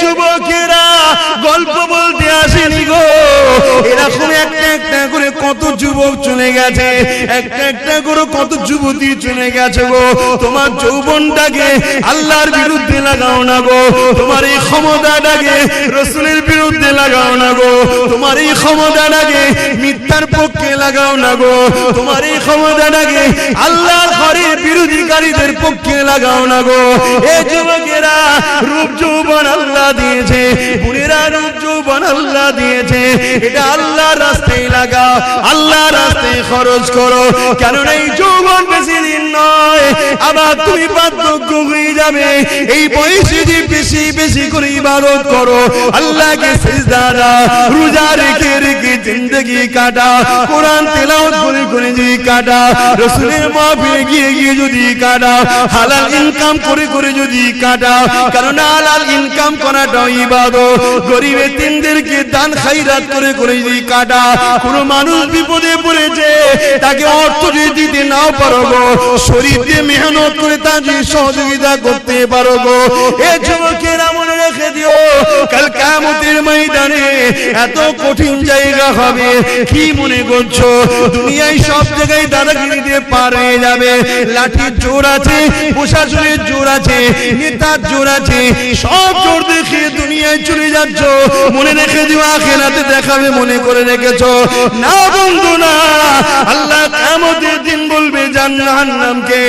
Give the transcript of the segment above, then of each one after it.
যুবকেরা গল্প বলতে আসেনি গো, এরকম একটা একটা করে কত যুবক চলে গেছে, একটা একটা করে কত যুবতী চলে গেছে গো। তোমার যৌবনটাকে আল্লাহর বিরুদ্ধে লাগাও না গো, তোমার এই ক্ষমতাটাকে রাসূলের বিরুদ্ধে লাগাও না গো, তোমার এই ক্ষমতাটাকে মিথ্যার পক্ষে লাগাও না গো, তোমার এই ক্ষমতাটাকে আল্লাহর ঘরের বিরোধীকারীদের পক্ষে লাগাও না গো। এই যুবকেরা রূপ যৌবন আল্লাহ দিয়েছে, বুড়িরা রূপ যৌবন আল্লাহ দিয়েছে, এটা আল্লাহর রাস্তায় লাগাও, আল্লাহর রাস্তায় খরচ করো, কেননা এই যৌবন বেশি দিন নয়, আবার তুমি বার্ধক্য হয়ে যাবে। এই বয়সে যে বেশি বেশি করে ইবাদত করো, আল্লাহকে সিজদা দাও, রোজা রেখে রেখে জিন্দেগি কাটাও, কোরআন তেলাওয়াত করে করে যদি কাটাও, রাসূলের মাহফিলে গিয়ে গিয়ে যদি কাটাও, হালাল ইনকাম করে করে যদি কাটাও, কারণ হালাল ইনকাম করাটাও ইবাদত। গরিব এতিমদেরকে দান খায়রাত করে করে যদি কাটাও, কোন মানুষ বিপদে পড়েছে তাকে অর্থ যদি দিতে নাও পারো গো, শরীর দিয়ে মেহনত করে তার যদি সহযোগিতা করতে পারো গো। এই যুবকেরা মনে রেখে দিও, কাল কিয়ামতের ময়দানে এত কঠিন জায়গা হবে। কি মনে করছো দুনিয়ায় সব জায়গায় দাদাগিরি দিয়ে পার হয়ে যাবে? লাঠির জোর আছে, প্রশাসনের জোর আছে, নেতার জোর আছে, সব জোর দেখে দুনিয়ায় চলে যাচ্ছ। মনে রেখে দিও আখিরাতে দেখাবে মনে করে রেখেছো না বন্ধু না। আল্লাহ কিয়ামতের দিন বলবে জাহান্নামকে,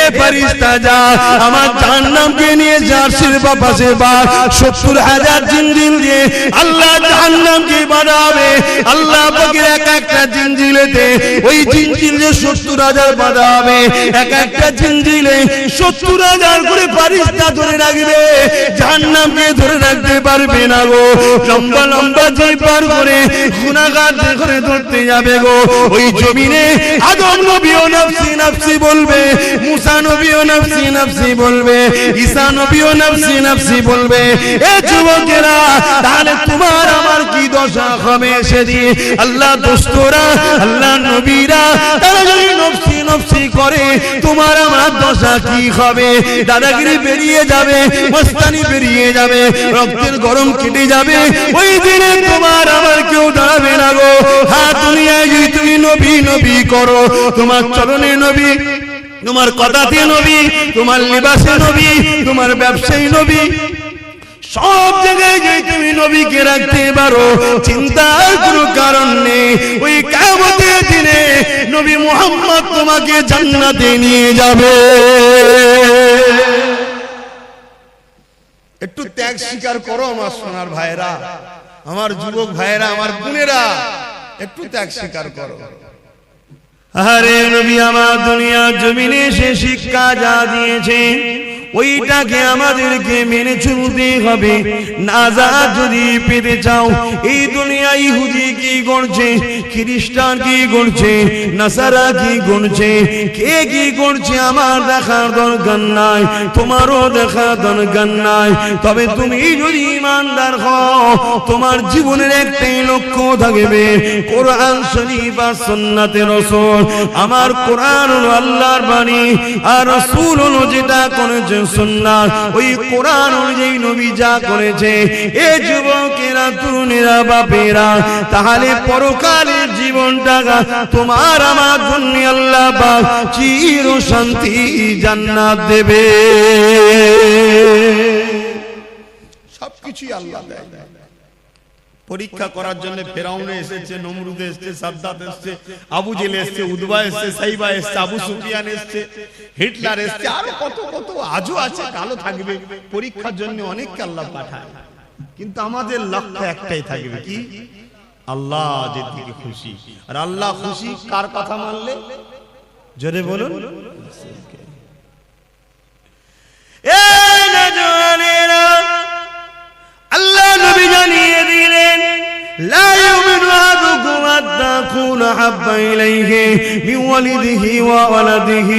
এ ফেরেশতা যা আমার জাহান্নামকে নিয়ে যার সিরবা পাশে বা ৭০,০০০ জিনজিল দিয়ে আল্লাহ জাহান্নামকে বাঁধাবে। আল্লাহ পাকের এক একটা জিনজিলেতে ওই জিনজিলে ৭০,০০০ বাঁধা হবে, এক একটা জিনজিলে ৭০,০০০ করে ফেরেশতা ধরে রাখবে, জাহান্নামকে ধরে রাখতে পারবে না গো। লম্বা লম্বা যে পার করে গুনাহগারদের করে ধরতে যাবে গো। ওই জমিনে আদম নবীও নফসি নফসি বলবে, মুসা নবীও নফসি নফসি বলবে, ঈসা নবীও নফসি নফসি বলবে। এ যুবকেরা তাহলে তোমার আমার কি দশা হবে সেদিন? আল্লাহ দোস্তরা, আল্লাহ নবীরা তারা যদি নফসি নফসি করে, তোমার আমার দশা কি হবে? দাদাগিরি বেরিয়ে যাবে, মস্তানি বেরিয়ে যাবে, রক্তের গরম কেটে যাবে। ওই দিনে তোমার আমার কেউ দাঁড়াবে না গো। হ্যাঁ, দুনিয়ায় যদি তুমি নবী নবী করো, তোমার চরণে নবী, তোমার কথাতে নবী, তোমার লিবাসে নবী, তোমার ব্যবসায়ী নবী, সব জায়গায় যে তুমি নবীকে রাখতে পারো, চিন্তার কোনো কারণ নেই। ওই কিয়ামতের দিনে নবী মুহাম্মদ তোমাকে জান্নাতে নিয়ে যাবে। একটু ত্যাগ স্বীকার করো আমার সোনার ভাইরা, আমার যুবক ভাইরা, আমার বোনেরা, একটু ত্যাগ স্বীকার করো। আরে নবী আমার দুনিয়ার জমিনে সে শিক্ষা যা দিয়েছে ওইটাকে আমাদেরকে মেনে চলতে হবে। নাজাত যদি পেতে চাও, এই দুনিয়া ইহুদি কি করছে, খ্রিস্টান কি করছে, নাসারা কি করছে, কে কি করছে আমার দেখার দরকার নাই, তোমারও দেখার দরকার নাই। তবে তুমি যদি ঈমানদার হও, তোমার জীবনের একটাই লক্ষ্য থাকবে, কোরআন শরীফ আর সুন্নাতে রাসূল। আমার কোরআন হলো আল্লাহর বাণী, আর রাসূল হলো যেটা করেছে সুন্নাত। ওই কোরআন অনুযায়ী নবী যা করেছে। এ যুবকেরা, তরুণেরা, বাপেরা, তাহলে পরকালের জীবনটা তোমার আমার জন্য আল্লাহ পাক চির শান্তি জান্নাত দেবে। সবকিছুই আল্লাহ দেয়। পরীক্ষা করার জন্য ফেরাউন এসেছে, নমরুদ এসেছে, সাদ্দাত এসেছে, আবু জেল এসেছে, উদবা এসেছে, সাইবা এসেছে, আবু সুফিয়ান এসেছে, হিটলার এসেছে, আর কত কত আজও আছে, কালো থাকবে। পরীক্ষার জন্য অনেককে আল্লাহ পাঠায়, কিন্তু আমাদের লক্ষ্য একটাই থাকবে, কি? আল্লাহ যেদিকে খুশি। আর আল্লাহ খুশি কার কথা মানলে? জোরে বলুন। এই নওজওয়ানেরা, আল্লাহ নবী জানিয়ে দিলেন, লা ইউমিনু আহাদুকুম হাত্তা يكون أحب إليه من والده وولده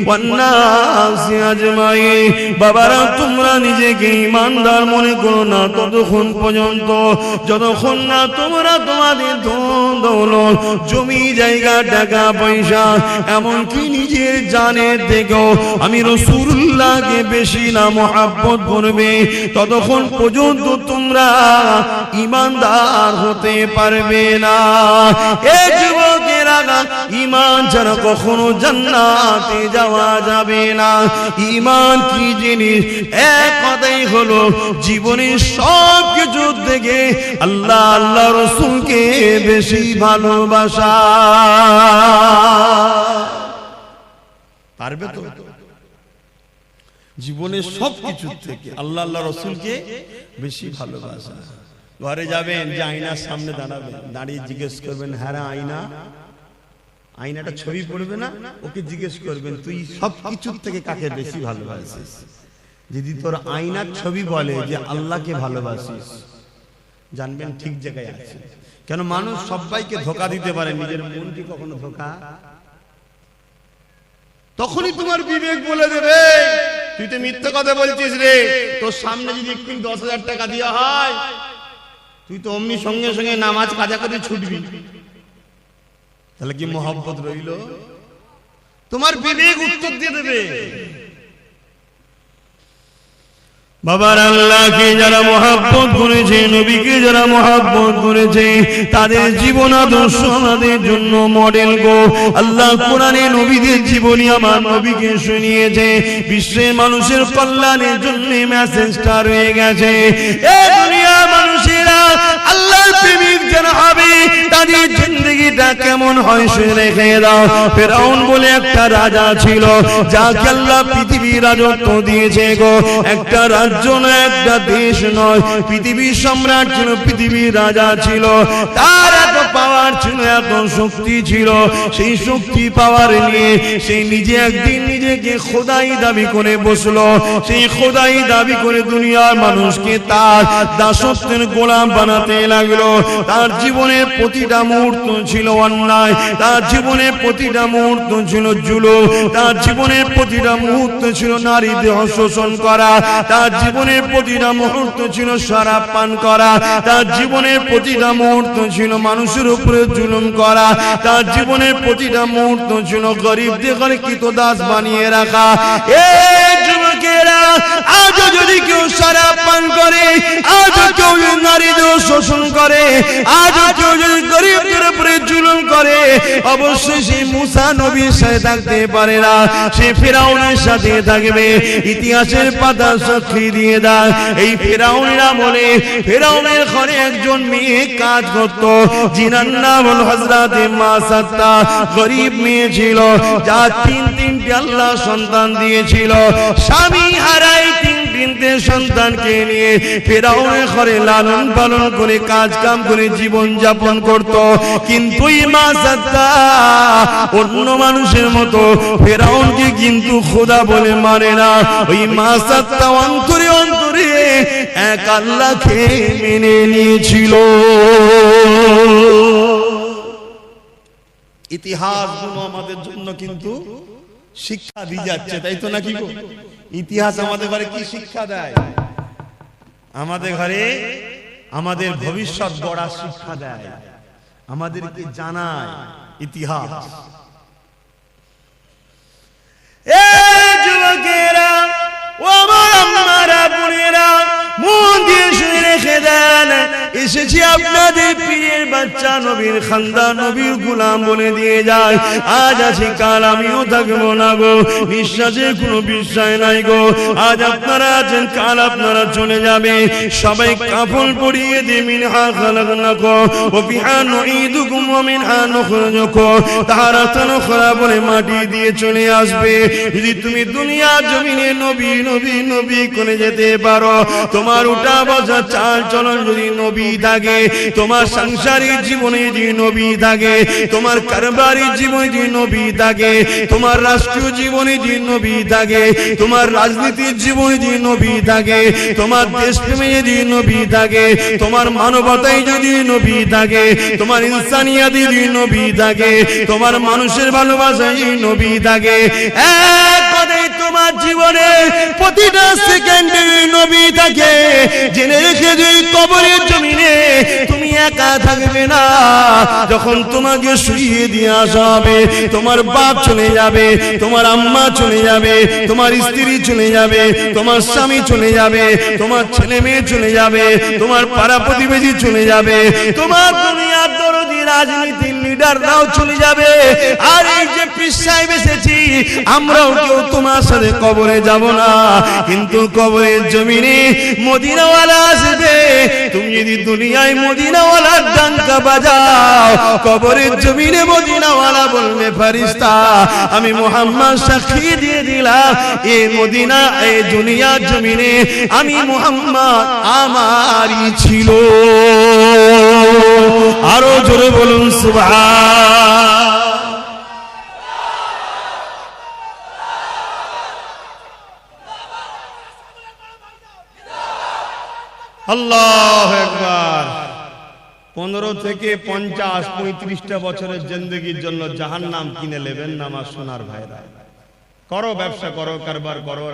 والناس أجمعين বাবারা তোমরা নিজেকে ঈমানদার মনে করো না ততক্ষণ পর্যন্ত যতক্ষণ না তোমরা তোমাদের ধন দৌলত জমি জায়গা টাকা পয়সা এমনকি নিজের জানের থেকেও আমি রাসূলুল্লাহকে বেশি না মহব্বত করবে ততক্ষণ পর্যন্ত তোমরা ঈমানদার হতে পারবে না। এ যুবকেরা ঈমান ছাড়া কখনো জান্নাতে যাওয়া যাবে না। ঈমান কি জিনিস? এক কথাই হলো জীবনের সব কিছু থেকে আল্লাহ আল্লাহ রাসূলকে বেশি ভালোবাসা। পারবে তো? জীবনের সব কিছু থেকে আল্লাহ আল্লাহ রাসূলকে বেশি ভালোবাসা। ঘরে যাবেন, যে আয়নার সামনে দাঁড়াবেন, দাঁড়িয়ে জিজ্ঞেস করবেন, হ্যাঁ আয়না, আয়নাটা ছবি পড়বে না, ওকে জিজ্ঞেস করবেন তুই সব কিছুর থেকে কাকে বেশি ভালোবাসিস? যদি তোর আয়নার ছবি বলে যে আল্লাহকে ভালোবাসিস, জানবেন ঠিক জায়গায় আছে। কেন মানুষ সবাইকে ধোঁকা দিতে পারে, নিজের মনকে কখনো ধোঁকা। তখনই তোমার বিবেক বলে দেবে তুই তো মিথ্যা কথা বলছিস রে। তোর সামনে যদি একটু 10,000 টাকা দেওয়া হয়, তুই তো অমনি সঙ্গে সঙ্গে নামাজ কাজা করে ছুটবি। তাহলে কি মহব্বত রইল? তোমার বিবেক উত্তর দিয়ে দেবে। বাবার আল্লাহকে যারা মহব্বত করেছে, নবীকে যারা মহব্বত করেছে, তাদের জীবন আদর্শ আমাদের জন্য মডেল গো। আল্লাহ কোরআনে নবীদের জীবনী আমার নবীকে শুনিয়েছে। বিশ্বের মানুষের কল্যাণের জন্য মেসেজটা রয়ে গেছে। এই দুনিয়ার মানুষেরা আল্লাহর প্রেমিক যারা হবে তাদের জিন্দেগিটা কেমন হয় সে রেখে দাও। ফেরাউন বলে একটা রাজা ছিল, যাকে আল্লাহ পৃথিবীর রাজত্ব দিয়েছে গো। একটা রাজ্য নয়, একটা দেশ নয়, পৃথিবীর সম্রাট ছিল, পৃথিবীর রাজা ছিল। তার এত পাওয়ার ছিল, এত শক্তি ছিল। সেই শক্তি পাওয়ার নিয়ে সেই নিজে একদিন নিজেকে খোদাই দাবি করে বসলো। সেই খোদাই দাবি করে দুনিয়ার মানুষকে তার দাসত্বের গোলাম বানাতে লাগলো। তার জীবনের প্রতিটা মুহূর্ত ছিল অন্যায়, তার জীবনের প্রতিটা মুহূর্ত ছিল জুলুম, তার জীবনের প্রতিটা মুহূর্ত ছিল নারী দেহ শোষণ করা, তার জীবনের প্রতিটা মুহূর্ত ছিল শরাব পান করা, তার জীবনের প্রতিটা মুহূর্ত ছিল মানুষের উপরে জুলুম করা, তার জীবনের প্রতিটা মুহূর্ত ছিল গরিবদের ঘরে কৃতদাস বানিয়ে রাখা। এই যুবকেরা, আজও যদি কেউ শরাব পান করে, আজও কেউ নারীদের শোষণ করে, আজও কেউ যদি গরিবদের উপরে জুলুম করে, অবশ্যই সে মুসা নবীর সাথে থাকতে পারে না, সে ফেরাউনের সাথে থাকবে। ইতিহাসের পাতা সাক্ষী দিয়ে দেয়, এই ফেরাউনের আমলে ফেরাউনের ঘরে একজন মেয়ে কাজ করত, যিনার নাম হল হযরতে মাসাত্তা। গরিব মেয়ে ছিল, যা তিনটি আল্লাহ সন্তান দিয়েছিল। স্বামী হারাই তিনটে সন্তানকে নিয়ে ফেরাউনের ঘরে লালন পালন করে কাজ কাম করে জীবন যাপন করত। কিন্তু এই মাসাত্তা অন্য মানুষের মতো ফেরাউনকে কিন্তু খোদা বলে মানে না। ওই মাসাত্তা অন্তরে অন্তরে এক আল্লাহকে মেনে নিয়েছিল। ইতিহাসগুলো আমাদের জন্য কিন্তু শিক্ষা দিয়ে যাচ্ছে, তাই তো নাকি? ইতিহাস আমাদের ঘরে কি শিক্ষা দেয়? আমাদের ঘরে আমাদের ভবিষ্যৎ গড়ার শিক্ষা দেয়, আমাদেরকে জানায় ইতিহাস। এই যুবকেরা, ও আমার আম্মারা, বোনেরা, মন দিয়ে শুনে রেখে দেন, এসেছি আপনাদের পীরের বাচ্চা, নবীর খানদান, নবীর গোলাম বলে দিয়ে যায়। আজ আছি, কাল আমিও থাকবো না গো। বিশ্বাসের কোনো বিশ্বাস নাই গো। আজ আপনারা আছেন, কাল আপনারা চলে যাবে। সবাই কাফন পরিয়ে দিয়ে মিনহা খালাকনাকুম ওয়া ফিহা নুঈদুকুম ওয়া মিনহা নুখরিজুকুম তারাতান উখরা বলে মাটি দিয়ে চলে আসবে। যদি তুমি দুনিয়া জমিনে নবী নবী নবী করে যেতে পারো, তোমার উঠা বসা চাল চলন যদি নবী থাকে, তোমার সাংসারিক জীবনে যদি নবী থাকে, তোমার কারবারিক জীবনে যদি নবী থাকে, তোমার রাষ্ট্রীয় জীবনে যদি নবী থাকে, তোমার রাজনীতির জীবনে যদি নবী থাকে, তোমার দেশপ্রেমে যদি নবী থাকে, তোমার মানবতায় যদি নবী থাকে, তোমার ইনসানিয়াতে যদি নবী থাকে, তোমার মানুষের ভালোবাসায় যদি নবী থাকে, এক কথায় তোমার জীবনে প্রতিটা সেকেন্ডে নবী থাকে, জেনে রেখে যে কবরের জমিনে তুমি একা থাকবে না। যখন তোমাকে শুইয়ে দিয়ে আসা হবে, তোমার বাপ চলে যাবে, তোমার আম্মা চলে যাবে, তোমার স্ত্রী চলে যাবে, তোমার স্বামী চলে যাবে, তোমার ছেলে মেয়ে চলে যাবে, তোমার পাড়া প্রতিবেশী চলে যাবে, তোমার দুনিয়ার দরদি রাজনীতির লিডাররাও চলে যাবে। আর এই যে পীর সাহেব এসেছি, আমরাও কেউ তোমার সাথে কবরে যাব না, কিন্তু কবরের জমিনে মদিনাওয়ালা আসবে। তুমি যদি দুনিয়ায় মদিনাওয়ালার ডাঙ্কা বাজাও, কবরের জমিনে মদিনাওয়ালা বলবে ফেরেশতা আমি মুহাম্মদ সাক্ষী দিয়ে দিলাম, এই মদিনা এই দুনিয়ার জমিনে আমি মুহাম্মদ আমারই ছিল। আরো জোরে বলুন সুবহান। আল্লাহু আকবার। 15 থেকে 50 35টা বছরের জিন্দেগির জন্য জাহান্নাম কিনে নেবেন না আমার সোনার ভাইরা। করো, ব্যবসা করো, কারবার করো,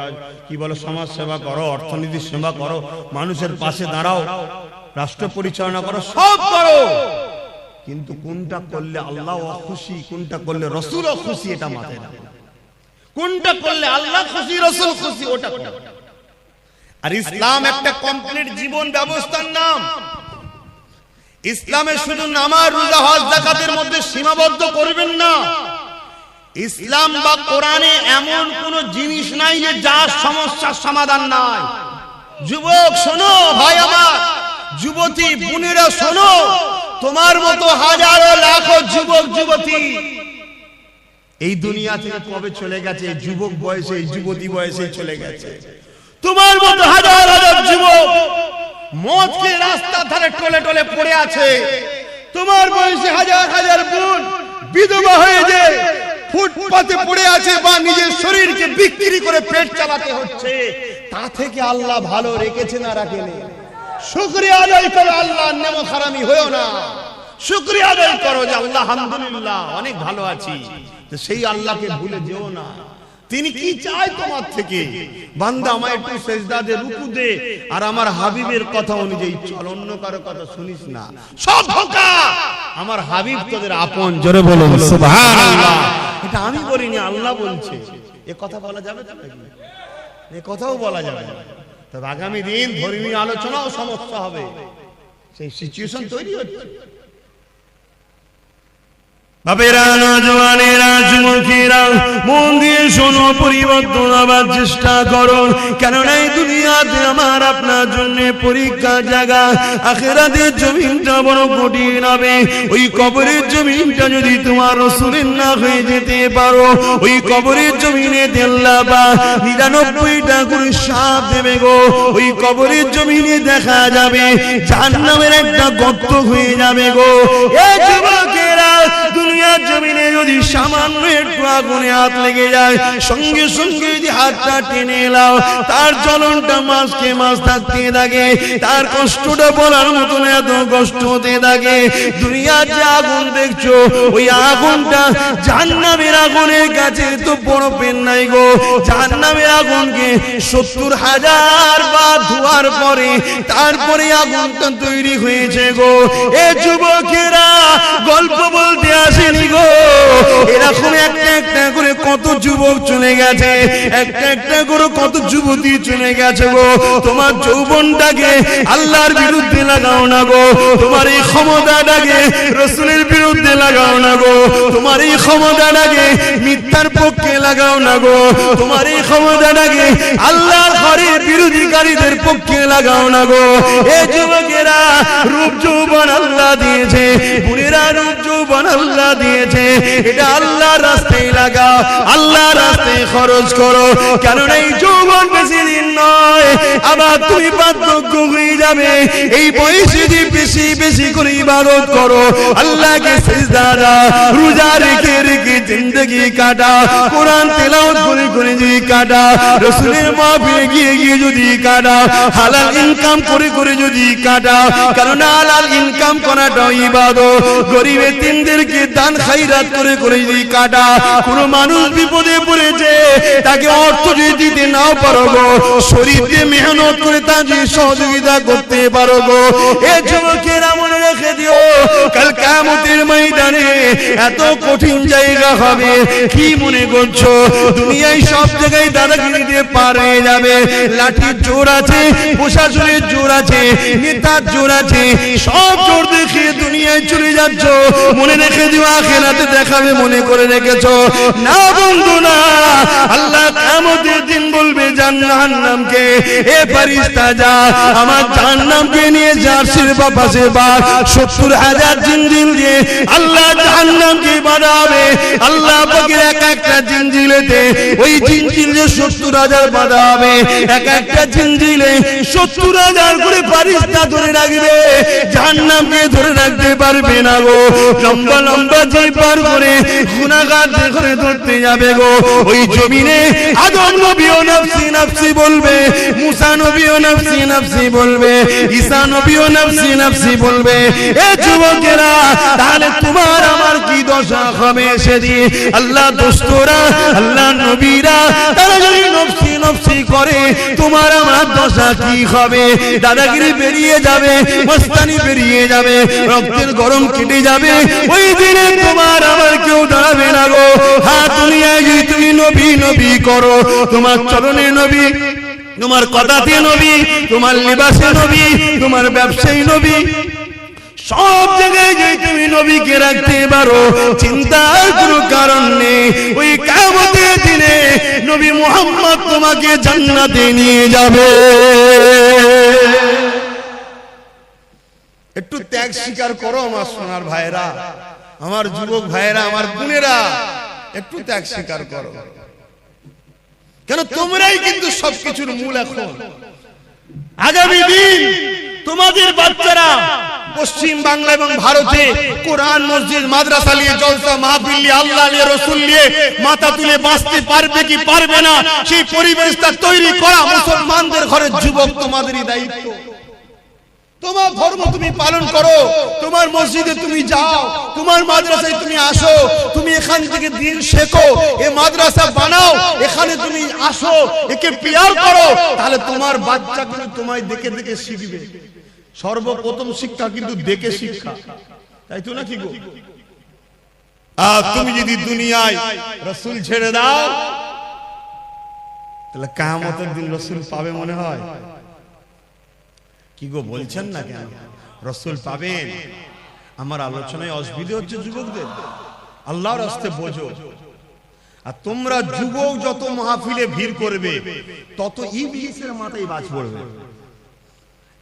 কি বলো, সমাজ সেবা করো, অর্থনীতির সেবা করো, মানুষের পাশে দাঁড়াও, রাষ্ট্র পরিচালনা করো, সব করো, কিন্তু কোনটা করলে আল্লাহ খুশি, কোনটা করলে রাসূল খুশি, এটা মাথায় রাখো। কোনটা করলে আল্লাহ খুশি, রাসূল খুশি, ওটা করো। আর ইসলাম একটা কমপ্লিট জীবন ব্যবস্থার নাম। ইসলামে শুধু নামাজ, রোজা, হজ, যাকাতের মধ্যে সীমাবদ্ধ করবেন না। ইসলাম বা কোরআনে এমন কোন জিনিস নাই যে যার সমস্যার সমাধান নাই। যুবক শোনো, ভাই আমার, যুবতী বোনেরা শোনো, তোমার মতো হাজারো লাখো যুবক যুবতী এই দুনিয়া থেকে কবে চলে গেছে, যুবক বয়সে, যুবতী বয়সে চলে গেছে। তোমার মতো হাজার হাজার যুবক মদ খেয়ে রাস্তার ধারে টলে টলে পড়ে আছে। তোমার বয়সে হাজার হাজার বোন বিধবা হয়ে যায়, ফুটপাতে পড়ে আছে, বা নিজের শরীরকে বিক্রি করে পেট চালাতে হচ্ছে। তা থেকে আল্লাহ ভালো রেখেছে না রাখেনি? শুকরিয়া আদায় করো, আল্লাহর নেমত হারামি হয়ো না। শুকরিয়া আদায় করো যে আল্লাহ আলহামদুলিল্লাহ অনেক ভালো আছি। সেই আল্লাহকে ভুলে যেও না। তিনি কি চায় তোমার থেকে? বান্দা আমায় একটু সেজদা দে, রুকু দে, আর আমার হাবিবের কথা অনুযায়ী চল, অন্য কারো কথা শুনিস না, সব ধোঁকা। আমার হাবিব তোদের আপন। জোরে বলুন সুবহানাল্লাহ। এটা আমি বলিনি, আল্লাহ বলছে। এ কথা বলা যাবে না? এ কথাও বলা যাবে না। তবে আগামী দিন ধর্মীয় আলোচনাও সমস্যা হবে, সেই সিচুয়েশন তৈরি হচ্ছে। বাপেরা, নওজওয়ানেরা, যুবকেরা, মন দিয়ে শোনো, পরিবর্তন আবার চেষ্টা করো। কেননা এই দুনিয়াতে আমার আপনার জন্য পরীক্ষার জায়গা। আখিরাতের জমিনটা বড় কঠিন হবে। ওই কবরের জমিনটা যদি তোমার রাসূলের না হয়ে যেতে পারো, ওই কবরের জমিনে আল্লাহ বা 99টা করে সাপ দেবে গো। ওই কবরের জমিনে দেখা যাবে জাহান্নামের একটা গর্ত হয়ে যাবে গো। এই যুবকেরা, দুনিয়ার জমিনে যদি সামান্য একটু আগুনে হাত লেগে যায়, সঙ্গে সঙ্গে যদি হাতটা টেনে এলাও, তার জ্বলনটা মাসকে মাস থাকতে থাকে, তার কষ্টটা বলার মতন এত কষ্ট হতে থাকে। দুনিয়ার যে আগুন দেখছো, ওই আগুনটা জাহান্নামের আগুনের কাছে তো বড় পেন নাই গো। জাহান্নামের আগুনকে 70,000 বার ধোয়ার পরে তারপরে আগুনটা তৈরি হয়েছে গো। এ যুবকেরা, গল্প বলতে আসেনি গো। এরকম একটা একটা করে কত যুবক চলে গেছে, একটা একটা করে কত যুবতী চলে গেছে গো। তোমার যৌবনটাকে আল্লাহর বিরুদ্ধে লাগাও না গো। তোমার এই ক্ষমতাটাকে রাসূলের বিরুদ্ধে লাগাও না গো। তোমার এই ক্ষমতাটাকে মিথ্যার পক্ষে লাগাও না গো। তোমার এই ক্ষমতাটাকে আল্লাহর ঘরের বিরোধীকারীদের পক্ষে লাগাও না গো। এই যুবকেরা, রূপ যৌবন আল্লাহ দিয়েছে, বুড়িরা রূপ যৌবন আল্লাহ দিয়েছে, এটা আল্লাহর রাস্তায় লাগাও, আল্লাহর রাস্তায় খরচ করো। কারণ এই যৌবন বেশি দিন নয়। নয়, আবার তুমি বার্ধক্য হয়ে যাবে। এই বয়সে যে বেশি বেশি করে ইবাদত করো, আল্লাহকে সিজদা দাও, রোজা রেখে রেখে জিন্দেগি কাটা, কোরআন তেলাওয়াত করে করে যদি কাটা, রাসূলের মাহফিলে গিয়ে গিয়ে যদি কাটা, হালাল ইনকাম করে করে যদি কাটা, কারণ হালাল ইনকাম করাটাও ইবাদত। গরিব এতিমদেরকে দান খায়রাত করে করে যদি কাটা, কোন মানুষ বিপদে পড়েছে তাকে অর্থ যদি দিতে নাও পারো গো, শরীর দিয়ে মেহনত করে তাকে সহযোগিতা করতে পারো গো। এ যুবকেরা মনে রেখে দিও, কাল কিয়ামতের ময়দানে এত কঠিন জায়গা হবে। কি মনে করছো দুনিয়ায় সব জায়গায় দাদাগিরি দিয়ে পার হয়ে যাবে? লাঠির জোর আছে, প্রশাসনের জোর আছে, নেতার জোর আছে, সব জোর দেখিয়ে দুনিয়ায় চলে যাচ্ছ। মনে রেখে দিও আখিরাতে দেখাবে মনে করে রেখেছো না বন্ধু না। আল্লাহ কিয়ামতের দিন বলবে জাহান্নামকে, এ ফেরেশতা যা আমার জাহান্নামকে নিয়ে জার্সির পাশে বা ৭০,০০০ জিনজিল দিয়ে আল্লাহ জাহান্নামকে বাঁধাবে। আল্লাহ পাকের এক একটা জিনজিলেতে ওই জিনজিলে ৭০,০০০ বাঁধা হবে। এক একটা জিনজিলে ৭০,০০০ করে ফেরেশতা ধরে রাখবে, জাহান্নামকে ধরে রাখতে পারবে না গো। লম্বা লম্বা জিন পার করে গুনাহগার করে ধরতে যাবে গো। ওই জমিনে আদম নবীও নফসি নফসি বলবে, মুসা নবীও নফসি নফসি বলবে, ঈসা নবীও নফসি নফসি বলবে। এ যুবকেরা, তাহলে তোমার আমার কি দশা হবে সেদিন? আল্লাহ দোস্তরা, আল্লাহ নবীরা তারা যদি নফসি নফসি করে, তোমার আমার দশা কি হবে? দাদাগিরি বেরিয়ে যাবে, মস্তানি বেরিয়ে যাবে, রক্তের গরম কেটে যাবে। ওই দিনে তোমার আমার কেউ দাঁড়াবে না গো। হ্যাঁ, দুনিয়ায় যদি তুমি নবী নবী করো, তোমার চরণে নবী, তোমার কথাতে নবী, তোমার লিবাসে নবী, তোমার ব্যবসায়ী নবী, সব জায়গায় যে তুমি নবীকে রাখতে পারো, চিন্তার কোনো কারণ নেই। ওই কিয়ামতের দিনে নবী মুহাম্মদ তোমাকে জান্নাতে নিয়ে যাবে। একটু ত্যাগ স্বীকার করো আমার সোনার ভাইরা, আমার যুবক ভাইরা, আমার বোনেরা, একটু ত্যাগ স্বীকার করো। কেন তোমরাই কিন্তু সবকিছুর মূল। এখন আগামী দিন তোমাদের বাচ্চারা পশ্চিম বাংলা এবং ভারতে কোরআন, মসজিদ, মাদ্রাসা নিয়ে জলসা মাহফিল নিয়ে, আল্লাহ নিয়ে, রাসূল নিয়ে মাথা তুলে বাঁচতে পারবে কি পারবে না, সেই পরিবেশটা তৈরি করা মুসলমানদের ঘরের যুবক তোমাদেরই দায়িত্ব। তোমার ধর্ম তুমি পালন করো, তোমার মসজিদে তুমি যাও, তোমার মাদ্রাসায় তুমি আসো, তুমি এখান থেকে দিন শেখো, এই মাদ্রাসা বানাও, এখানে তুমি আসো, একে পিয়ার করো, তাহলে তোমার বাচ্চা কিন্তু তোমায় দেখে দেখে শিখবে। সর্বপ্রথম শিক্ষা কিন্তু দেখে শিক্ষা, তাই তো নাকি গো? আর তুমি যদি দুনিয়ায় রাসূল ছেড়ে দাও, তাহলে কিয়ামতের দিন রাসূল পাবে মনে হয়? কি গো বলছেন না কেন? রাসূল পাবেন? আমার আলোচনায় অসুবিধা হচ্ছে যুবকদের? আল্লাহর রাস্তায় বোঝো। আর তোমরা যুবক যত মাহফিলে ভিড় করবে, তত ইবলিসের মাথায় বাজ পড়বে।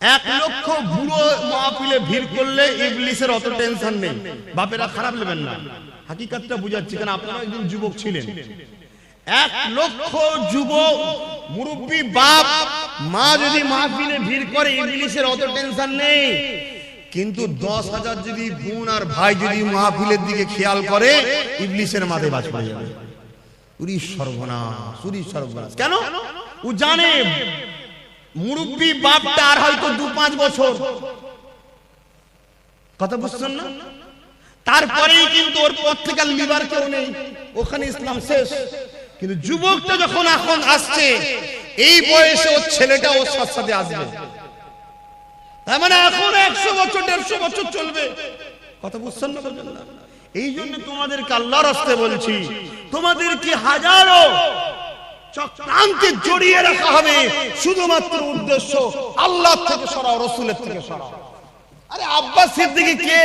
1 লক্ষ বুড়ো মাহফিলে ভিড় করলে ইবলিসের অত টেনশন নেই। বাপেরা খারাপ নেবেন না, হাকিকতটা বুঝাচ্ছি, কারণ আপনারা একদিন যুবক ছিলেন। 1 লক্ষ যুবক মুরব্বী বাপ মা যদি মাহফিলে ভিড় করে, ইবলিসের অত টেনশন নেই। কিন্তু 10,000 যদি বোন আর ভাই যদি মাহফিলের দিকে খেয়াল করে, ইবলিসের মাথায় বাজ পড়ে যাবে। উরি সর্বনাশ, উরি সর্বনাশ। কেন? ও জানে মুরব্বী বাপটা আর হয়তো 2-5 বছর, কথা বুঝছেন না? তারপরেই কিন্তু ওর পর থেকে লিবার কেউ নেই, ওখানে ইসলাম শেষ। কিন্তু যুবকটা যখন এখন আসছে, এই বয়সে ওর ছেলেটা ওর সাথে আসবে, তার মানে এখন 100 বছর 150 বছর চলবে, কথা বুঝছেন না? এই জন্য তোমাদেরকে আল্লাহর রাস্তায় বলছি, তোমাদেরকে হাজারো চক্রান্তে জড়িয়ে রাখা হবে, শুধুমাত্র উদ্দেশ্য আল্লাহ থেকে সরাও, রাসূলের থেকে সরাও। আরে আব্বাস সিদ্দিকী কে?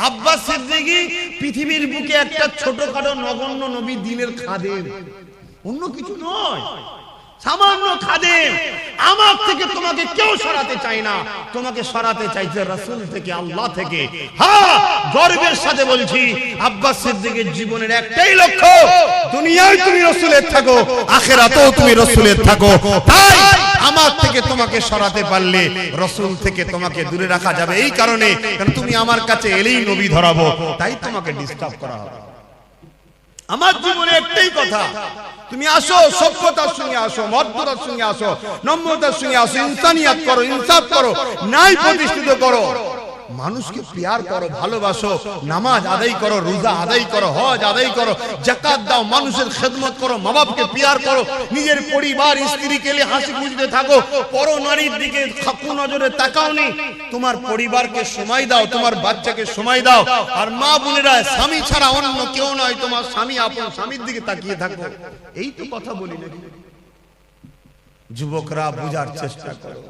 আব্বাস সিদ্দিকী পৃথিবীর বুকে একটা ছোটখাটো নগণ্য নবী, দিনের খাদেম, অন্য কিছু নয়। সামান্য খাদেম, আমার থেকে তোমাকে কেউ সরাতে চায় না, তোমাকে সরাতে চাইছে রাসূল থেকে, আল্লাহ থেকে। হ্যাঁ, গর্বের সাথে বলছি, আব্বাস সিদ্দিকের জীবনের একটাই লক্ষ্য, দুনিয়ায় তুমি রাসূলের থাকো, আখিরাতেও তুমি রাসূলের থাকো। তাই আমার থেকে তোমাকে সরাতে পারলে রাসূল থেকে তোমাকে দূরে রাখা যাবে, এই কারণে কারণ তুমি আমার কাছে এলেই নবী ধরাবো, তাই তোমাকে ডিস্টার্ব করা হবে। আমার জীবনে একটাই কথা, তুমি আসো, সভ্যতার সঙ্গে আসো, মর্যাদার সঙ্গে আসো, নম্রতার সঙ্গে আসো, ইনসানিয়াত করো, ইনসাফ করো, ন্যায় প্রতিষ্ঠিত করো, মানুষকে প্যার করো, ভালোবাসো, নামাজ আদায় করো, রোজা আদায় করো, হজ আদায় করো, যাকাত দাও, মানুষের খেদমত করো, মা বাপকে প্যার করো, নিজের পরিবার স্ত্রীকে নিয়ে হাসি খুশিতে থাকো, পর নারীর দিকে খাপু নজরে তাকাও নি, তোমার পরিবারকে সময় দাও, তোমার বাচ্চাকে সময় দাও। আর মা বোনেরা, স্বামী ছাড়া অন্য কেউ নয়, তোমার স্বামী আপন স্বামীর দিকে তাকিয়ে থাকো। এই তো কথা বলি নাকি? যুবকরা বুঝার চেষ্টা করো।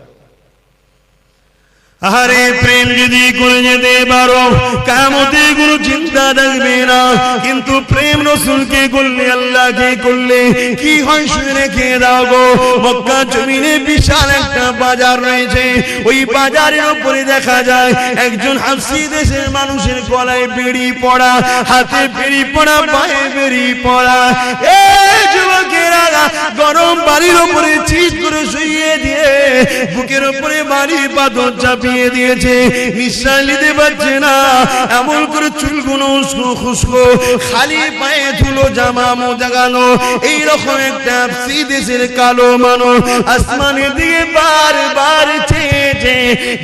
আরে প্রেম যদি করে যেতে পারো, কিয়ামতে কোনো চিন্তা থাকবে না। কিন্তু প্রেম রাসূলকে করলে, আল্লাহকে করলে কি হয় শুনে রেখে দাও গো। মক্কা জমিনে বিশাল একটা বাজার রয়েছে, ওই বাজারের উপরে দেখা যায় একজন হাবশী দেশের মানুষের গলায় বেড়ি পড়া, হাতে বেড়ি পড়া, পায়ে বেড়ি পড়া। এই যুবকেরা গরম বাড়ির উপরে চিৎ করে শুইয়ে দিয়ে বুকের উপরে বাড়ি পাথর চাপিয়ে দিয়েছে, নিঃশ্বাস নিতে পারছে না, এমন করে চুলগুলো উস্কো খুস্কো, খালি পায়ে ধুলো, জামা মোজা গালো, এইরকম একটা দেশের কালো মানুষ আসমানের দিকে বারবার চেয়েছে,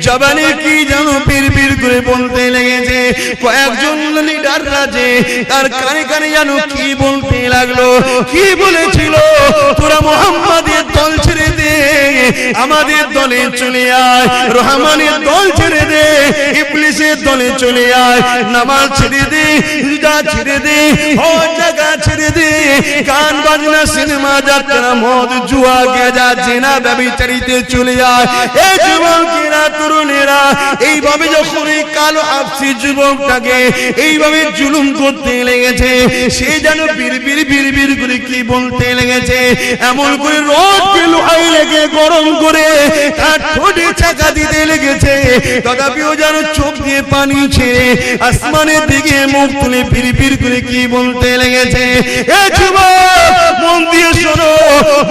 জবানে কি যেন পিরপির করে বলতে লেগেছে। কয়েকজন লিডার আছে, তার কানে কানে যেন কি বলতে লাগলো, কি বলেছিল, তোরা মুহাম্মাদের দল ছেড়ে দে, আমাদের দলে চলে আয়, রহমানের দল ছেড়ে দে, ইবলিসের দলে চলে আয়, নামাজ ছেড়ে দে, রোজা ছেড়ে দে, হজ জাকাত ছেড়ে দে, গান বাজনা, সিনেমা, যাত্রা, মদ, জুয়া, গাঁজা, জিনা, ব্যভিচারিতে চলে আয়। এই যুবকেরা, তরুণেরা এইভাবে যখন এই কালো হাবশী যুবকটাকে এইভাবে জুলুম করতে লেগেছে, সে যেন বিড়বিড় বিড়বিড় করে কি বলতে লেগেছে, এমন করে রোদকে লোহাই লেগে গরম করে তার ঠোঁটে চাকা দিতে লেগেছে, তথাপিও যেন চোখ দিয়ে পানি ছেড়ে আসমানের দিকে মুখ তুলে বিড়বিড় করে কি বলতে লেগেছে। এ যুবক, মন দিয়ে শোনো,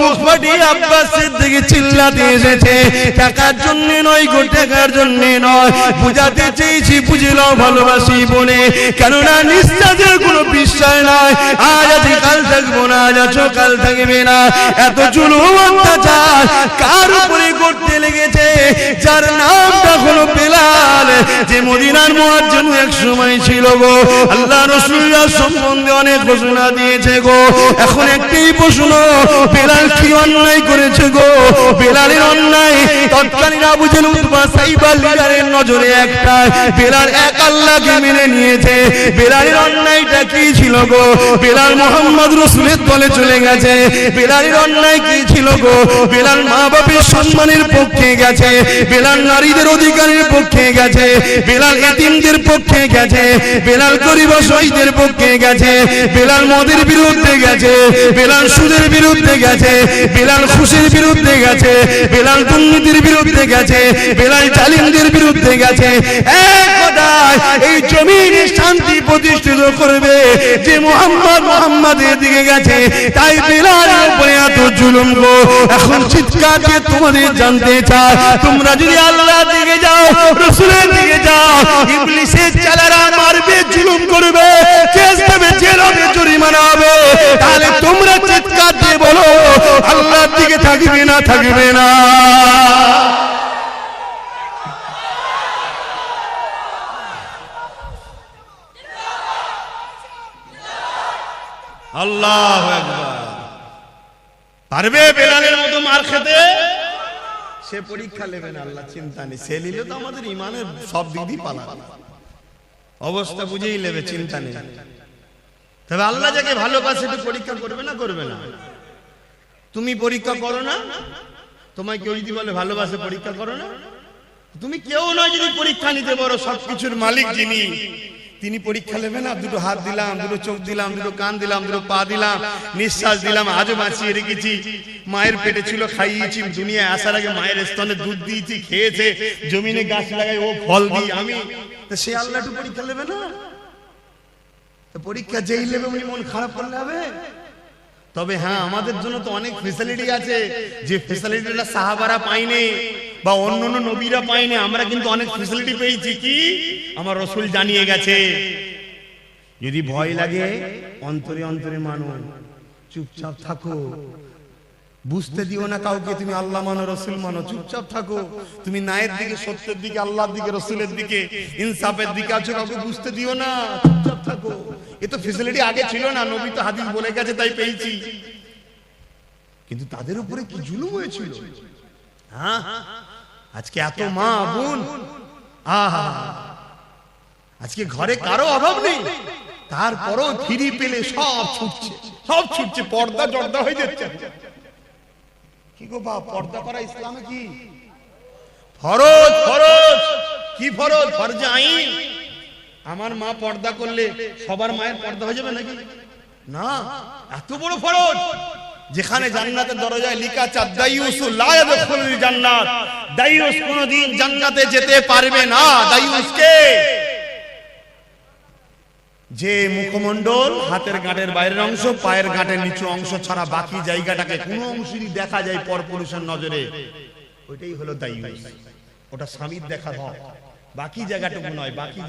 মুখ ফাটিয়ে আব্বাস সিদ্দিক চিল্লাতে এসেছে, টাকার জন্য নয় গো, টাকার জন্য নয়, বুঝাতে চেয়েছি, বুঝে নাও ভালোবাসি বলে, কেননা নিঃশ্বাসের কোনো বিশ্বাস নাই, আজ আছি কাল থাকবো না, আজ আছো কাল থাকবে না। এত জুলুম অত্যাচার কার উপরে করতে লেগেছে, যার নামটা হলো বেলাল, যে মদিনার মুয়াজ্জিন এক সময় ছিল গো। আল্লাহ রাসূলের সম্বন্ধে অনেক ঘোষণা দিয়েছে গো। এখন একটাই প্রশ্ন, বেলাল কি অন্যায় করেছে গো? বেলালের অন্যায় তৎকালীন আবু জেহেল, উতবা, সাইবা লিডারের নজরে একটা, বেলাল এক আল্লাহকে মেনে নিয়েছে। বেলালের অন্যায়টা কি ছিল গো? বেলাল মুহাম্মদ রাসূলের দলে চলে গেছে। বেলালের অন্যায় কি ছিল গো? বেলাল মা বাপের সম্মানের পক্ষে গেছে, বেলাল নারীদের অধিকারের পক্ষে গেছে, বেলাল এতিমদের পক্ষে গেছে, বেলাল গরিব অসহায়দের পক্ষে গেছে, বেলাল মদের বিরুদ্ধে গেছে, বেলাল সুদের বিরুদ্ধে গেছে, বেলাল খুশির বিরুদ্ধে গেছে, বেলাল দুর্নীতির বিরুদ্ধে গেছে, বেলাল জালিমদের বিরুদ্ধে গেছে। এক কথায় এই জমিনে শান্তি প্রতিষ্ঠিত করবে যে মুহাম্মাদের দিকে গেছে, তাই বেলালের উপরে এত জুলুম গো। এখন চিৎকার দিয়ে তোমাদের জানতে চাই, তোমরা যদি আল্লাহর দিকে যাও, রাসূলের দিকে যাও, ইবলিসের চালারা মারবে, জুলুম করবে, কেস দেবে, জেল হবে, জরিমানা হবে, তাহলে তোমরা চিৎকার দিয়ে বলো আল্লাহর দিকে থাকবে না, থাকবে না? আল্লাহু আকবার। পারবে বেলালের মতো মার খেতে? সে পরীক্ষা নেবে না, আল্লাহ চিন্তা নেই, সে নিলে তো আমাদের ইমানের সব দিকই পালা, অবস্থা বুঝেই নেবে, চিন্তা নেই। তবে আল্লাহ যাকে ভালোবাসে একটু পরীক্ষা করবে না, করবে না? তুমি পরীক্ষা করো না? তোমায় কেউ যদি বলে ভালোবাসে, পরীক্ষা করো না? তুমি কেউ নয় যদি পরীক্ষা নিতে পারো, সবকিছুর মালিক যিনি, তিনি পরীক্ষা নেবে না? দুটো হাত দিলাম, দুটো চোখ দিলাম, দুটো কান দিলাম, দুটো পা দিলাম, নিঃশ্বাস দিলাম, আজও বাঁচিয়ে রেখেছি। মায়ের পেটে ছিল, খাইয়েছি, দুনিয়ায় আসার আগে মায়ের স্তনে দুধ দিয়েছি, খেয়েছে, জমিনে গাছ লাগাই ও ফল দিই আমি। সে আল্লাহ একটু পরীক্ষা নেবে না? পরীক্ষা যেই নেবে উনি মন খারাপ করলে হবে? তবে হ্যাঁ, আমাদের জন্য তো অনেক ফেসিলিটি আছে, যে ফেসিলিটিটা সাহাবারা পায়নি বা অন্যান্য নবীরা পায়নি, আমরা কিন্তু অনেক ফেসিলিটি পেয়েছি। কি? আমার রাসূল জানিয়ে গেছে। যদি ভয় লাগে অন্তরে অন্তরে মানো, চুপচাপ থাকো, বুঝতে দিও না কাউকে তুমি আল্লাহ মানো, রাসূল মানো, চুপচাপ থাকো। তুমি ন্যায়ের দিকে, সত্যের দিকে, আল্লাহর দিকে, রাসূলের দিকে, ইনসাফের দিকে আছো, কাউকে বুঝতে দিও না, চুপচাপ থাকো। এ তো ফেসিলিটি আগে ছিল না, নবী তো হাদিস বলে গেছে তাই পেয়েছি। কিন্তু তাদের উপরে কি জুলুম হয়েছিল! হ্যাঁ, আজকে এত মা বোন, আহা, আজকে ঘরে কারো অভাব নেই, তারপরও ফিরি পেলে সব ছুটছে, সব ছুটছে, পর্দা জর্দা হয়ে যাচ্ছে। কি গো বাপ, পর্দা করা ইসলামে কি ফরজ? ফরজ কি ফরজ? ফরজে আইন। আমার মা পর্দা করলে সবার মায়ের পর্দা হয়ে যাবে নাকি? না, এত বড় ফরজ, যেখানে জান্নাতের দরজায় লেখা আছে দাইয়ুস লা ইয়াদখুলুল জান্নাত, দাইয়ুস কোনদিন জান্নাতে যেতে পারবে না। দাইয়ুস কে? যে মুখমণ্ডল, হাতের গাঁটের বাইরের অংশ, পায়ের গাঁটের নিচু অংশ ছাড়া বাকি জায়গাটাকে কোনো অংশই দেখা যায় পরপুরুষের নজরে, ওইটাই হলো দাইয়ুস। ওটা স্বামীর দেখা হয়, বাকি জায়গাটুকু নয়। বাকি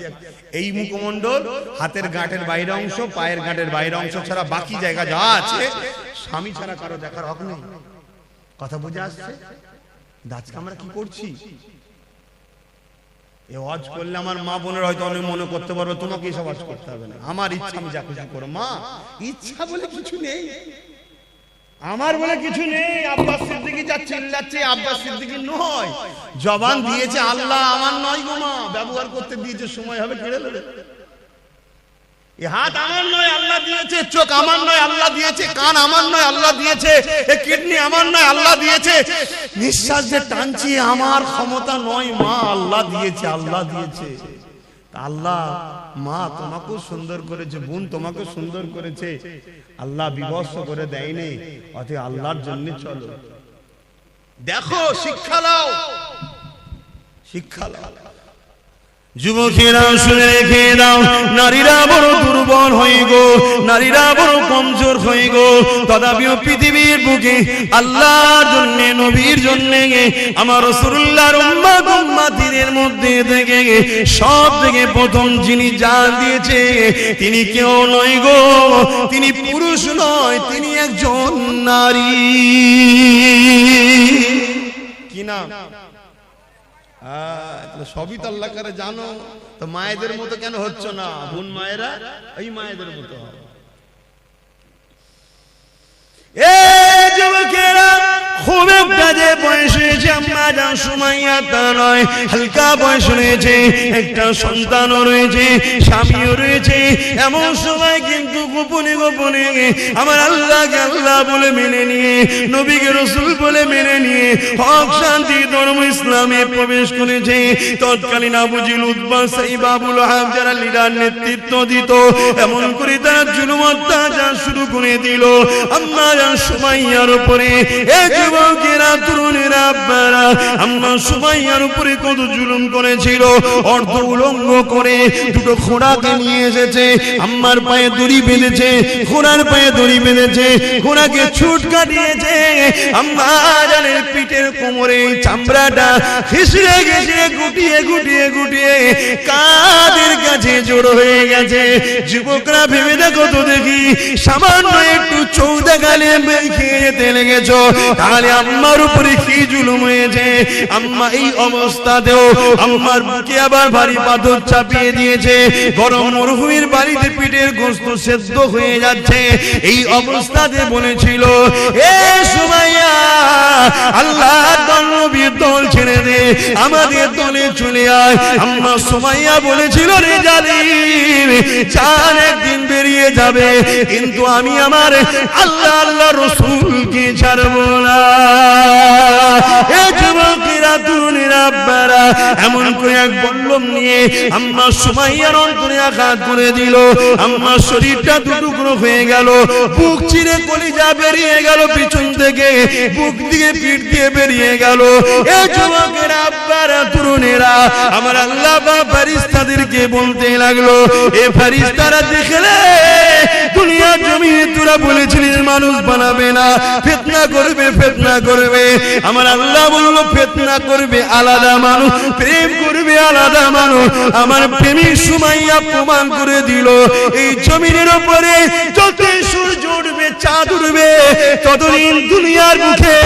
এই মুখমণ্ডল, হাতের গাঁটের বাইরের অংশ, পায়ের গাঁটের বাইরের অংশ ছাড়া বাকি জায়গা যা আছে স্বামী ছাড়া কারো দেখার হক নেই। কথা বুঝে আসছে? আজকে আমরা কি করছি? এই ওয়াজ করলে আমার মা বোনের হয়তো অনেক মনে করতে পারবে তোমাকে এসব ওয়াজ করতে হবে না, আমার ইচ্ছা আমি যা খুশি করো। মা, ইচ্ছা বলে কিছু নেই, আমার বলে কিছু নেই। আব্বাস সিদ্দিকী যা চিল্লাচ্ছে, আব্বাস সিদ্দিকী নয়, জবান দিয়েছে আল্লাহ, আমার নয় গো মা, ব্যবহার করতে দিয়েছে, সময় হবে কেড়ে নেবে। এই হাত আমার নয়, আল্লাহ দিয়েছে। চোখ আমার নয়, আল্লাহ দিয়েছে। কান আমার নয়, আল্লাহ দিয়েছে। এই কিডনি আমার নয়, আল্লাহ দিয়েছে। নিঃশ্বাস যে টানছি আমার ক্ষমতা নয়, মা আল্লাহ দিয়েছে, আল্লাহ দিয়েছে। আল্লাহ, মা তোমাকেও সুন্দর করেছে, বোন তোমাকেও সুন্দর করেছে, আল্লাহ বিবস্ত করে দেয়নি। অতএব আল্লাহর জন্য চলো, দেখো, শিক্ষা নাও, শিক্ষা নাও। যুবকেরা শুনে রেখে দাও, নারীরা বড় দুর্বল হয়ে গো, নারীরা বড় কমজোর হয়ে গো। তথাপিও পৃথিবীর বুকে আল্লাহর জন্য, নবীর জন্য, আমার রাসূলুল্লাহর উম্মত উম্মতিদের মধ্যে থেকে সব থেকে প্রথম যিনি জান দিয়েছে, তিনি কেউ নয় গো, তিনি পুরুষ নয়, তিনি একজন নারী। কি নাম? সবই তো আল্লাহ করে জানো, তো মায়েদের মতো কেন হচ্ছ না? বোন মায়েরা এই মায়েদের মতো হয়। যুবকেরা, খুব একটা যে বয়স হয়েছে আম্মা জান সুমাইয়া তা নয়, হালকা বয়স রয়েছে, একটা সন্তানও রয়েছে, স্বামীও রয়েছে। এমন সময় কিন্তু গোপনে গোপনে আমার আল্লাহকে আল্লাহ বলে মেনে নিয়ে, নবীকে রাসূল বলে মেনে নিয়ে হক শান্তি ধর্ম ইসলামে প্রবেশ করেছে। তৎকালীন আবু জিল, উতবা, সাইবা, আবু লাহাব যারা লিডার নেতৃত্ব দিত, এমন করে তারা জুলুম অত্যাচার শুরু করে দিল আম্মা জান সুমাইয়ার উপরে। যুবকেরা, তরুণেরা, আব্বারা, আম্মা সুমাইয়ার উপরে কত জুলুম করেছিল। অর্ধ উলঙ্গ করে দুটো ঘোড়াকে নিয়ে এসেছে, আম্মার পায়ে দড়ি বেঁধেছে, ঘোড়ার পায়ে দড়ি বেঁধেছে, ঘোড়াকে ছুট কাটিয়েছে। আম্মা জানের পিঠের কোমরে চামড়াটা খিসড়ে গেছে, গুটিয়ে গুটিয়ে গুটিয়ে কাদের কাছে জড়ো হয়ে গেছে। যুবকরা ভেবে দেখো তো দেখি, সামান্য একটু চৌদা গালে খেয়ে যেতে লেগেছ, তাহলে আম্মার উপরে কি জুলুম হয়েছে। আম্মা এই অবস্থাতেও আম্মার বুকে আবার ভারী পাথর চাপিয়ে দিয়েছে। গরম মরুভূমির বাড়িতে পিঠের গোশত সেদ্ধ হয়ে যাচ্ছে। এই অবস্থাতে বলেছিল, এ সুমাইয়া, আল্লাহর নবীর দল ছেড়ে দে, আমাদের দলে চলে আয়। আম্মা সুমাইয়া বলেছিল, রে জালিম, জান একদিন বেরিয়ে যাবে, কিন্তু আমি আমার আল্লাহ আল্লাহ রাসূলকে ছাড়বো না। এ যুবকেরা তরুণেরা আব্বারা এমন করে এক বল্লম নিয়ে আম্মা সুমাইয়ার অন্তরে আঘাত করে দিল। আম্মার শরীরটা দুটুকরো হয়ে গেল, বুক চিরে কলিজা বেরিয়ে গেল, পিছন থেকে বুক দিয়ে পিঠ দিয়ে বেরিয়ে গেল। এ যুবকেরা আব্বারা তরুণেরা আমার আল্লাহ বা ফেরেশতাদেরকে বলতে লাগলো, এ ফেরেশতারা দেখলে দুনিয়ার জমিনে তোরা বলেছিলিস মানুষ বানাবে না, ফিতনা করবে ফিতনা করবে। আমার আল্লাহ বলল ফিতনা করবে আলাদা মানুষ, প্রেম করবে আলাদা মানুষ। আমার প্রেমিক সুমাইয়া প্রমাণ করে দিল এই জমিনের উপরে যত সূর্য উঠবে চাঁদ উঠবে ততদিন দুনিয়ার মুখে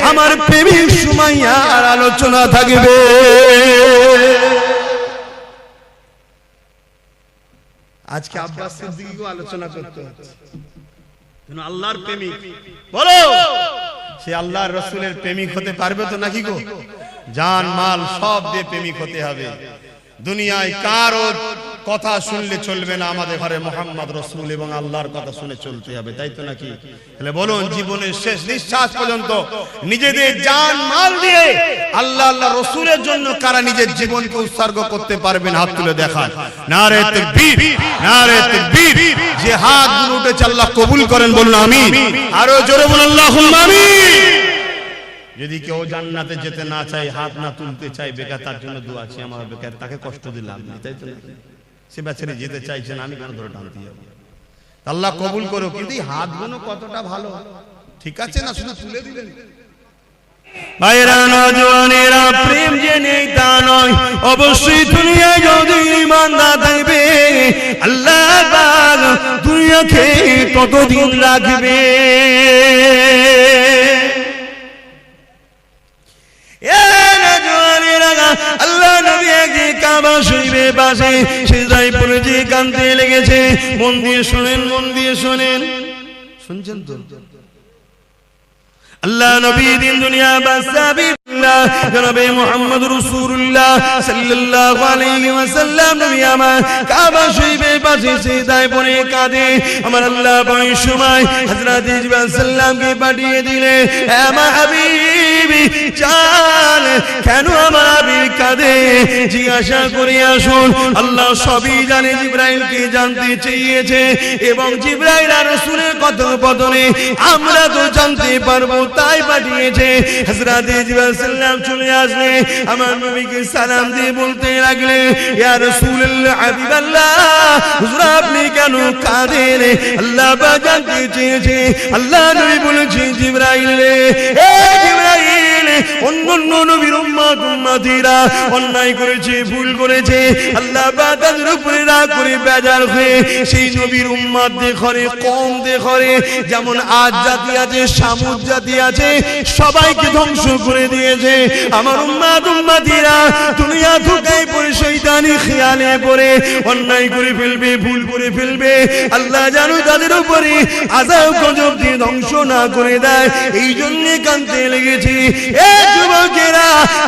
আমার প্রেমিক সুমাইয়ার আলোচনা থাকবে। আজকে আব্বাস সিদ্দিকীকে আলোচনা করতে হচ্ছে, আল্লাহর প্রেমিক বলো সে আল্লাহর রাসূলের প্রেমিক হতে পারবে তো নাকি গো? জান মাল সব দিয়ে প্রেমিক হতে হবে। দুনিয়ায় কারো কথা শুনলে চলবে না, আমাদের ঘরে মুহাম্মদ রাসূল এবং আল্লাহর কথা শুনে চলতে হবে, তাই তো নাকি? তাহলে বলুন জীবনের শেষ নিঃশ্বাস পর্যন্ত নিজেদের জান মাল দিয়ে আল্লাহ আল্লাহ রাসূলের জন্য কারা নিজের জীবনকে উৎসর্গ করতে পারবেন? হাত তুলে দেখান। নারে তাকবীর, নারে তাকবীর। যে হাতগুলো উঠেছে আল্লাহ কবুল করেন, বলুন আমিন। আরো জোরে বলুন আল্লাহুম্মা আমিন। যদি কেউ জান্নাতে যেতে না চায়, হাত না তুলতে চায়, বেকার তার জন্য দোয়া আছে। আমার বেকার তাকে কষ্ট দিলাম না, তাই তো? সে বেচারি যেতে চাইছে না, আমি কেন ধরে টানতে যাবো? আল্লাহ কবুল করো। কিন্তু এই হাতগুলো কতটা ভালো, ঠিক আছে না? শুধু তুলে দিলেন। ভাইরা নওজওয়ানেরা, প্রেম যে নেই তা নয়, অবশ্যই দুনিয়ায় যদি ইমানদার থাকবে আল্লাহ পাক দুনিয়াকে ততদিন রাখবে। আল্লাহ নবী একদিন কাবা শরীফের পাশে সিজদায় পড়ে যে কাঁদতে লেগেছে। মন দিয়ে শুনেন, মন দিয়ে শুনেন, শুনছেন তো? আল্লাহ নবী দিন দুনিয়া বাসাবিল্লাহ জনাবে মুহাম্মদ রাসূলুল্লাহ সাল্লাল্লাহু আলাইহি ওয়াসাল্লাম নবী আমার কাবা শরীফের পাশে সিজদায় পড়ে কাঁদে। আমার আল্লাহ ওই সময় হযরত জিবরাইল সাল্লামকে পাঠিয়ে দিলে, হে আমার হাবিবি চাল কেন আমার হাবিব কাঁদে জিজ্ঞাসা করে আসুন। আল্লাহ সবই জানে, জিবরাইলকে জানতে চেয়েছে এবং জিবরাইল আর রাসূলের কথোপকথনে আমরা তো জানতে পারবো তাই পাঠিয়েছে। হযরত জিবরাইল সাল্লাম চলে আসলে আমার নবীকে সালাম দিয়ে বলতে লাগলে, ইয়া রাসূলুল্লাহ হাবিবাল্লাহ, হুজুর আপনি কেন কাঁদেন? আল্লাহ পাক জানতে চেয়েছে। আল্লাহ নবী বলেছে, জিবরাইল রে, হে জিবরাইল, অন্যান্য নবীর উম্মত উম্মতিরা অন্যায় করেছে, ভুল করেছে, আল্লাহ পাক তাদের উপরে রাগ করে বেজার হয়ে সেই নবীর উম্মত দেখরে, কওম দেখরে, যেমন আজ জাতি আছে, সামুদ জাতি আছে, সবাইকে ধ্বংস করে দিয়েছে। আমার উম্মত উম্মতিরা দুনিয়া ধোঁকায় পড়ে শয়তানি খেয়ালে পড়ে অন্যায় করে ফেলবে, ভুল করে ফেলবে। আল্লাহ জানো তাদের উপরে আযাব গজব দিয়ে ধ্বংস না করে দেয়, এই জন্য কাঁদতে লেগেছি। এ যুবকেরা,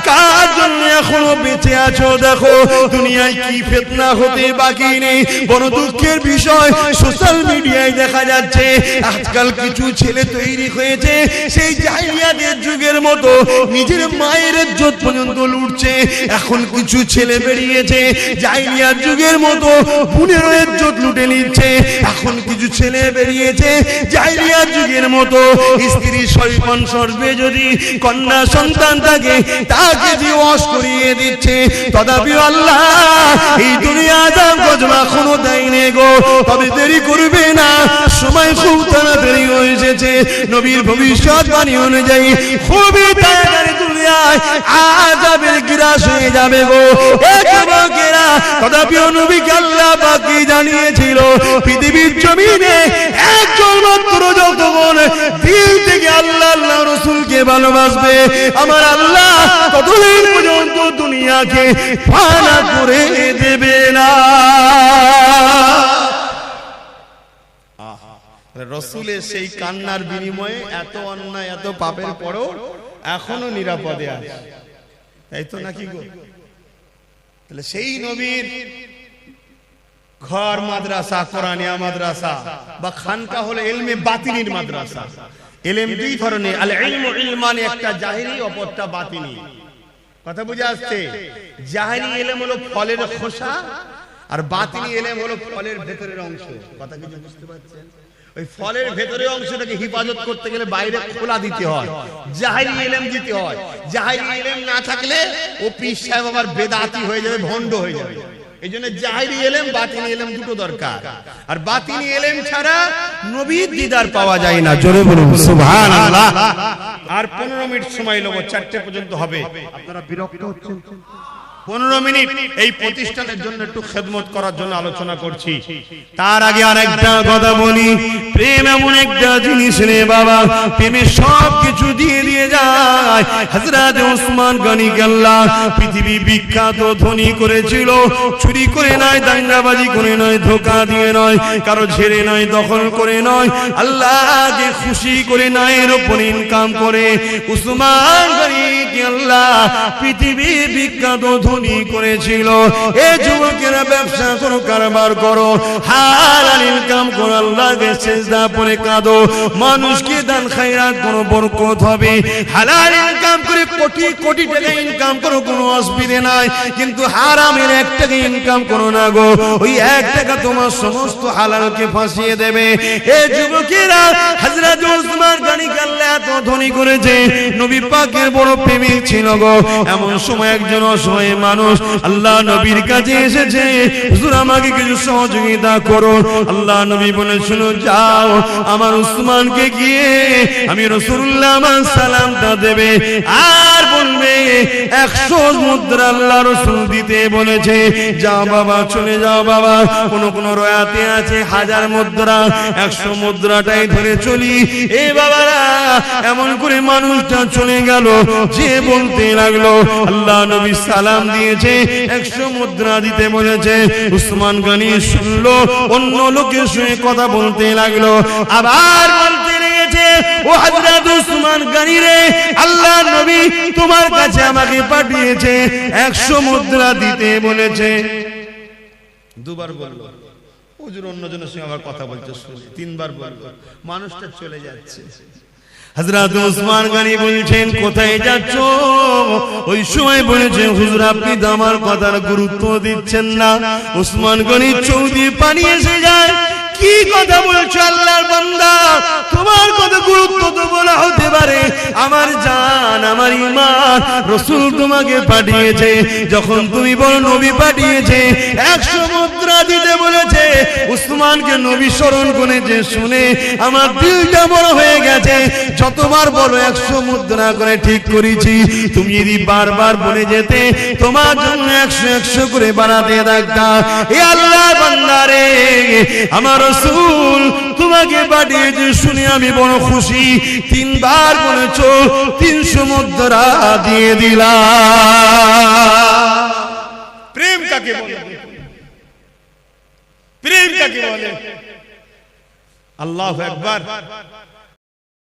কার জন্য এখনো বেঁচে আছো? দেখো দুনিয়ায় কি ফিতনা হতে বাকি নেই। বড় দুঃখের বিষয়, সোশ্যাল মিডিয়ায় দেখা যাচ্ছে আজকাল কিছু ছেলে তৈরি হয়েছে সেই জাহিলিয়াতের যুগের মতো, নিজের মায়ের ইজ্জত পর্যন্ত লুটছে। এখন কিছু ছেলে বেরিয়েছে জাহিলিয়াত যুগের মতো বোনের ইজ্জত লুটে নিচ্ছে। এখন কিছু ছেলে বেরিয়েছে জাহিলিয়াত যুগের মতো স্ত্রী সর্বন সর্বে যদি কন্যা সন্তান থাকে তাকে দিওয়াস করিয়ে দিচ্ছে। তথাপি আল্লাহ এই দুনিয়া আযাব গজব এখনো দেয়নি গো। তবে দেরি করবে না, সময় খুব তাড়াতাড়ি হয়ে এসেছে। নবীর ভবিষ্যৎবাণী অনুযায়ী খুবই তাড়াতাড়ি দুনিয়ায় আযাবের গ্রাস হয়ে যাবে গো। এ যুবকেরা, তথাপি নবীকে আল্লাহ পাক জানিয়েছিল পৃথিবীর জমিনে একজন মাত্র যতক্ষণ দিল থেকে আল্লাহ আল্লাহ রাসূলকে ভালোবাসবে আমার আল্লাহ ততদিন পর্যন্ত দুনিয়াকে ফানা করে দেবে না। রাসূলের সেই কান্নার বিনিময়ে এত অন্যায়, এত পাপের পরও এখনো নিরাপদে আছে, তাই তো নাকি গো? তাহলে সেই নবীর ঘর মাদ্রাসা, কোরআনিয়া মাদ্রাসা বা খানকা হলো ইলমে বাতিনির মাদ্রাসা। ইলম দুই ধরনের, আল ইলমু ইলমানি, একটা জাহিরি অপরটা বাতিনি। কথা বুঝে আসছে? জাহিরি ইলম হলো ফলের খোসা, আর বাতিনি ইলম হলো ফলের ভেতরের অংশ। কথা কি বুঝতে পারছেন? ওই ফলের ভেতরের অংশটাকে হেফাজত করতে গেলে বাইরে খোলা দিতে হয়, জাহিরি ইলম দিতে হয়। জাহিরি ইলম না থাকলে ও পীর সাহেব আবার বেদাতি হয়ে যাবে, ভণ্ড হয়ে যাবে। এই জন্য জাহিরি ইলম বাতিনি ইলম দুটো দরকার। আর বাতিনি ইলম ছাড়া নবীর দিদার পাওয়া যায় না। জোরে বলুন সুবহানাল্লাহ। আর 15 মিনিট সময় নেব, 4টে পর্যন্ত হবে। আপনারা বিরক্ত হচ্ছেন? 15 মিনিট এই প্রতিষ্ঠানের জন্য একটু খেদমত করার জন্য আলোচনা করছি। তার আগে আরেকটা কথা বলি, প্রেম এমন একটা জিনিস রে বাবা, প্রেমে সব কিছু দিয়ে দিয়ে যায়। হযরত ওসমান গনিকে আল্লাহ পৃথিবী বিখ্যাত ধনী করেছিল। চুরি করে নয়, দাঙ্গাবাজি করে নয়, ধোঁকা দিয়ে নয়, কারো ঝেড়ে নয়, দখল করে নয়, আল্লাহকে খুশি করে ন্যায়ের উপর ইনকাম করে ওসমান গনিকে আল্লাহ পৃথিবী বিখ্যাত ধনী করেছিল। এই যুবকেরা ব্যবসা করো, কারবার করো, হালাল ইনকাম করো, আল্লাহকে সিজদা পড়ে কাঁদো, মানুষকে দান খায়রাত করো, বরকত হবে। হালাল ইনকাম করে কোটি কোটি টাকা ইনকাম করো, কোনো অসুবিধা নাই, কিন্তু হারামের 1 টাকা ইনকাম করো না গো, ওই 1 টাকা তোমার সমস্ত হালালকে ফাঁসিয়ে দেবে। এই যুবকেরা হযরত ওসমান গনিকে আল্লাহ এত ধনী করেছে, নবী পাকের বড় প্রেমিক ছিল গো। এমন সময় একজন অসহায় মানুষ আল্লাহ নবীর কাছে এসেছে, হুজুর আমাকে কিছু সহযোগিতা করুন। আল্লাহ নবী বলে, শুনো, যাও আমার উসমানকে গিয়ে আমি রাসূলুল্লাহ আমার সালামটা দেবে, আর বলবে 100 মুদ্রা আল্লাহ রাসূল দিতে বলেছে। যাও বাবা, চলে যাও বাবা। কোন কোন রয়াতে আছে 1000 মুদ্রা, 100 মুদ্রাটাই ধরে চলি। এ বাবারা, এমন করে মানুষটা চলে গেল, যে বলতে লাগলো আল্লাহ নবী সালাম দিয়েছে, 100 মুদ্রা দিতে বলেছে। উসমান গনি শুনলো, অন্য লোকের সঙ্গে কথা বলতে লাগলো, আবার বলতে লেগেছে, ও হযরত উসমান গনি রে, আল্লাহ নবী তোমার কাছে আমাকে পাঠিয়েছে, 100 মুদ্রা দিতে বলেছে। দুবার বলল, হুজুর অন্যজনের সঙ্গে আবার কথা বলতে শুনে 3বার বলল, মানুষটা চলে যাচ্ছে। হযরত ওসমান গনি বলছেন, কোথায় যাচ্ছ? ওই সময় বলেছেন, হুজুর আপনি তো আমার কথার গুরুত্ব দিচ্ছেন না। ওসমান গনি চৌদি পানি এসে যায়, কি কথা বলছো আল্লাহর বান্দা, তোমার কথা গুরুত্ব তো বলা হতে পারে, আমার জান, আমার ঈমান, রাসূল তোমাকে পাঠিয়েছে। যখন তুমি বলো নবী পাঠিয়েছে, 100 মুদ্রা দিতে বলেছে, উসমানকে নবী স্মরণ করেছে, শুনে আমার দিলটা বড় হয়ে গেছে। যতবার বলো 100 মুদ্রা করে ঠিক করেছি, তুমি যদি বারবার বলে যেতে, তোমার জন্য 100 করে বাড়াতে থাকতাম। এ আল্লাহর বান্দা রে, আমার রাসূল তোমাকে পাঠিয়েছে শুনে আমি বড় খুশি। 3বার বলেছো, 300 মুদ্রা দিয়ে দিলাম। প্রেম কাকে বলে? প্রেম কাকে বলে? আল্লাহু আকবার।